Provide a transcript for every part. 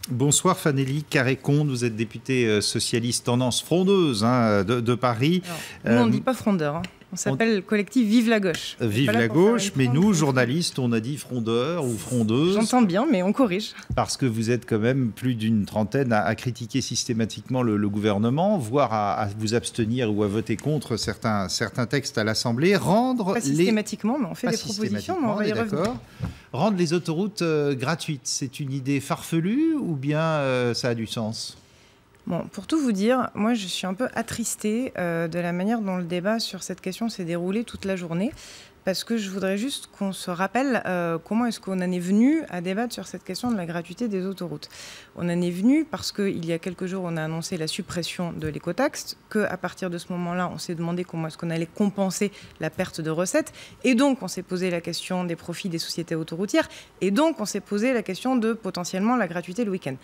Bonsoir Fanélie Carré-Comte, vous êtes députée socialiste tendance frondeuse de Paris. Alors, nous, on ne dit pas frondeur, hein. On s'appelle collectif Vive la gauche. Vive la gauche, mais nous, journalistes, on a dit frondeur ou frondeuse. J'entends bien, mais on corrige. Parce que vous êtes quand même plus d'une trentaine à critiquer systématiquement le gouvernement, voire à vous abstenir ou à voter contre certains textes à l'Assemblée. Pas systématiquement, mais on fait des propositions, mais on va y revenir. Rendre les autoroutes gratuites, c'est une idée farfelue ou bien ça a du sens ? Bon, pour tout vous dire, moi je suis un peu attristée de la manière dont le débat sur cette question s'est déroulé toute la journée, parce que je voudrais juste qu'on se rappelle comment est-ce qu'on en est venu à débattre sur cette question de la gratuité des autoroutes. On en est venu parce qu'il y a quelques jours, on a annoncé la suppression de l'écotaxe, qu'à partir de ce moment-là, on s'est demandé comment est-ce qu'on allait compenser la perte de recettes, et donc on s'est posé la question des profits des sociétés autoroutières, et donc on s'est posé la question de potentiellement la gratuité le week-end.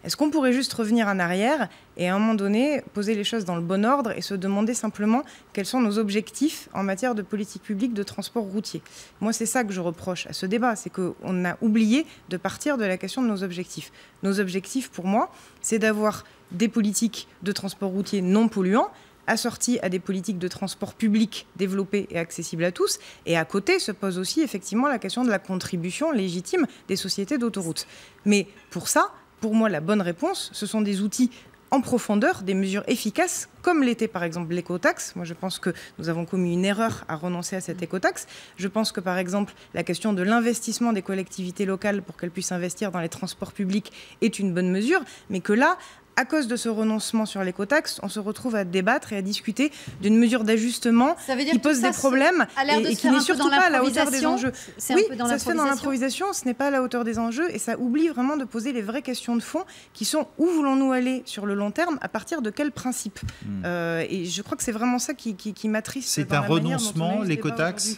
Est-ce qu'on pourrait juste revenir en arrière et à un moment donné poser les choses dans le bon ordre et se demander simplement quels sont nos objectifs en matière de politique publique de transport routier? Moi, c'est ça que je reproche à ce débat, c'est qu'on a oublié de partir de la question de nos objectifs. Nos objectifs, pour moi, c'est d'avoir des politiques de transport routier non polluants, assorties à des politiques de transport public développées et accessibles à tous. Et à côté se pose aussi effectivement la question de la contribution légitime des sociétés d'autoroutes. Mais pour ça, pour moi, la bonne réponse, ce sont des outils en profondeur, des mesures efficaces, comme l'était par exemple l'écotaxe. Moi, je pense que nous avons commis une erreur à renoncer à cette écotaxe. Je pense que par exemple, la question de l'investissement des collectivités locales pour qu'elles puissent investir dans les transports publics est une bonne mesure, mais que là, à cause de ce renoncement sur l'écotaxe, on se retrouve à débattre et à discuter d'une mesure d'ajustement qui pose des problèmes et qui n'est surtout pas à la hauteur des enjeux. Oui, ça se fait dans l'improvisation, ce n'est pas à la hauteur des enjeux et ça oublie vraiment de poser les vraies questions de fond qui sont où voulons-nous aller sur le long terme, à partir de quels principes et je crois que c'est vraiment ça qui m'attriste. C'est un renoncement, l'écotaxe ?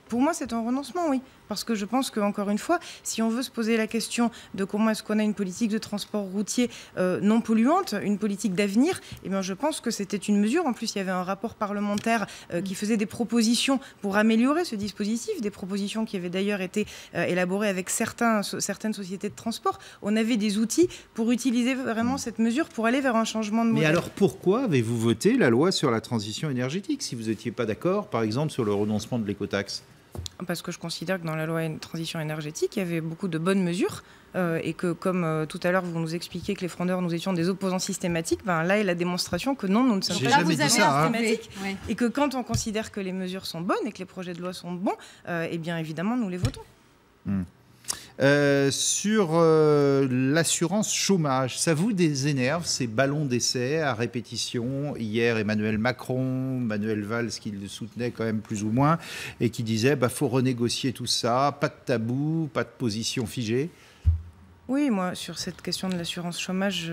Pour moi, c'est un renoncement, oui. Parce que je pense qu'encore une fois, si on veut se poser la question de comment est-ce qu'on a une politique de transport routier non polluante, une politique d'avenir, eh bien, je pense que c'était une mesure. En plus, il y avait un rapport parlementaire qui faisait des propositions pour améliorer ce dispositif, des propositions qui avaient d'ailleurs été élaborées avec certaines sociétés de transport. On avait des outils pour utiliser vraiment cette mesure pour aller vers un changement de modèle. Mais alors pourquoi avez-vous voté la loi sur la transition énergétique si vous n'étiez pas d'accord, par exemple, sur le renoncement de l'écotaxe ? Parce que je considère que dans la loi transition énergétique, il y avait beaucoup de bonnes mesures et que, comme tout à l'heure, vous nous expliquiez que les frondeurs, nous étions des opposants systématiques, ben, là est la démonstration que non, nous ne sommes pas des opposants systématiques. Et que quand on considère que les mesures sont bonnes et que les projets de loi sont bons, eh bien évidemment, nous les votons. Sur l'assurance chômage, ça vous désénerve ces ballons d'essai à répétition? Hier, Emmanuel Macron, Manuel Valls, qui le soutenait quand même plus ou moins, et qui disait faut renégocier tout ça, pas de tabou, pas de position figée. Oui, moi, sur cette question de l'assurance chômage,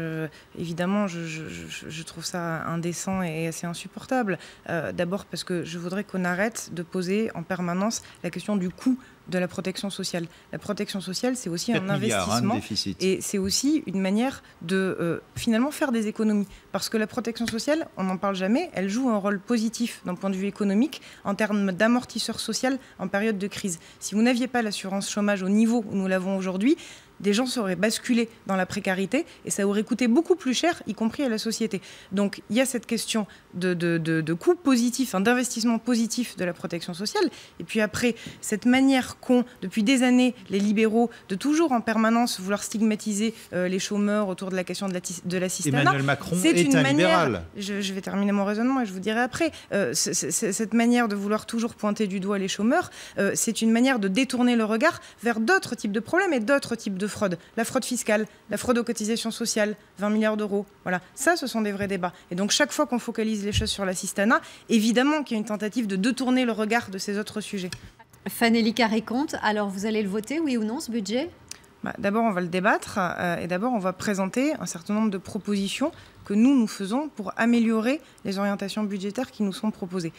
évidemment, je trouve ça indécent et assez insupportable. D'abord parce que je voudrais qu'on arrête de poser en permanence la question du coût de la protection sociale. La protection sociale, c'est aussi un investissement et c'est aussi une manière de finalement faire des économies. Parce que la protection sociale, on n'en parle jamais, elle joue un rôle positif d'un point de vue économique en termes d'amortisseur social en période de crise. Si vous n'aviez pas l'assurance chômage au niveau où nous l'avons aujourd'hui, des gens seraient basculés dans la précarité et ça aurait coûté beaucoup plus cher, y compris à la société. Donc il y a cette question de coût positif, d'investissement positif de la protection sociale. Et puis après, cette manière qu'ont depuis des années les libéraux de toujours en permanence vouloir stigmatiser les chômeurs autour de la question de l'assistanat. Emmanuel Macron est un libéral. Je vais terminer mon raisonnement et je vous dirai après. Cette manière de vouloir toujours pointer du doigt les chômeurs, c'est une manière de détourner le regard vers d'autres types de problèmes et d'autres types de fraude. La fraude fiscale, la fraude aux cotisations sociales, 20 milliards d'euros. Voilà, ça, ce sont des vrais débats. Et donc, chaque fois qu'on focalise les choses sur l'assistanat, évidemment qu'il y a une tentative de détourner le regard de ces autres sujets. Fanélie Carré-Comte, alors vous allez le voter, oui ou non, ce budget ? D'abord, on va le débattre et d'abord, on va présenter un certain nombre de propositions que nous faisons pour améliorer les orientations budgétaires qui nous sont proposées.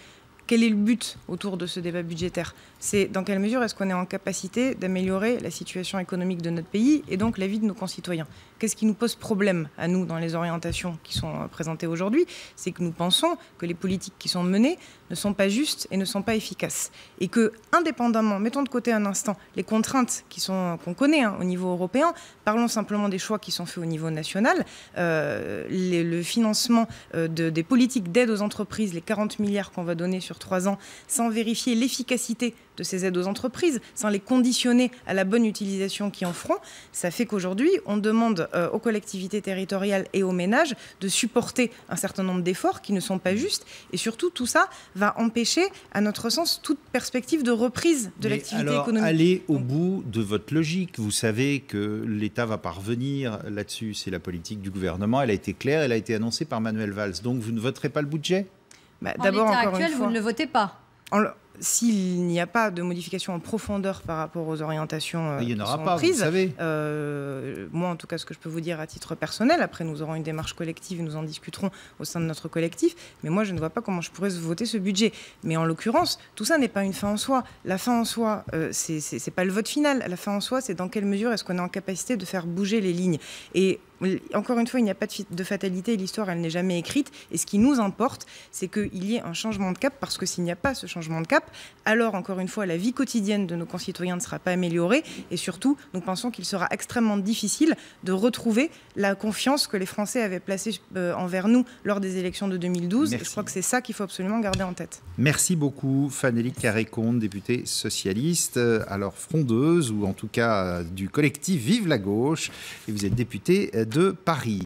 Quel est le but autour de ce débat budgétaire? C'est dans quelle mesure est-ce qu'on est en capacité d'améliorer la situation économique de notre pays et donc la vie de nos concitoyens? Qu'est-ce qui nous pose problème à nous dans les orientations qui sont présentées aujourd'hui? C'est que nous pensons que les politiques qui sont menées ne sont pas justes et ne sont pas efficaces. Et que, indépendamment, mettons de côté un instant les contraintes qu'on connaît au niveau européen, parlons simplement des choix qui sont faits au niveau national, le financement des politiques d'aide aux entreprises, les 40 milliards qu'on va donner sur 3 ans, sans vérifier l'efficacité de ces aides aux entreprises, sans les conditionner à la bonne utilisation qu'ils en feront, ça fait qu'aujourd'hui, on demande aux collectivités territoriales et aux ménages de supporter un certain nombre d'efforts qui ne sont pas justes. Et surtout, tout ça va empêcher, à notre sens, toute perspective de reprise de l'activité économique. Allez au bout de votre logique. Vous savez que l'État va pas revenir là-dessus. C'est la politique du gouvernement. Elle a été claire, elle a été annoncée par Manuel Valls. Donc, vous ne voterez pas le budget? D'abord, encore une fois, vous ne le votez pas. S'il n'y a pas de modification en profondeur par rapport aux orientations il n'y en aura pas, prises, vous savez. Moi, en tout cas, ce que je peux vous dire à titre personnel, après nous aurons une démarche collective et nous en discuterons au sein de notre collectif, mais moi, je ne vois pas comment je pourrais voter ce budget. Mais en l'occurrence, tout ça n'est pas une fin en soi. La fin en soi, c'est pas le vote final. La fin en soi, c'est dans quelle mesure est-ce qu'on est en capacité de faire bouger les lignes. Et encore une fois, il n'y a pas de fatalité, l'histoire, elle n'est jamais écrite. Et ce qui nous importe, c'est qu'il y ait un changement de cap, parce que s'il n'y a pas ce changement de cap, alors, encore une fois, la vie quotidienne de nos concitoyens ne sera pas améliorée. Et surtout, nous pensons qu'il sera extrêmement difficile de retrouver la confiance que les Français avaient placée envers nous lors des élections de 2012. Merci. Et je crois que c'est ça qu'il faut absolument garder en tête. Merci beaucoup, Fanélie Carré-Comte, députée socialiste, alors frondeuse, ou en tout cas du collectif Vive la Gauche. Et vous êtes députée de Paris.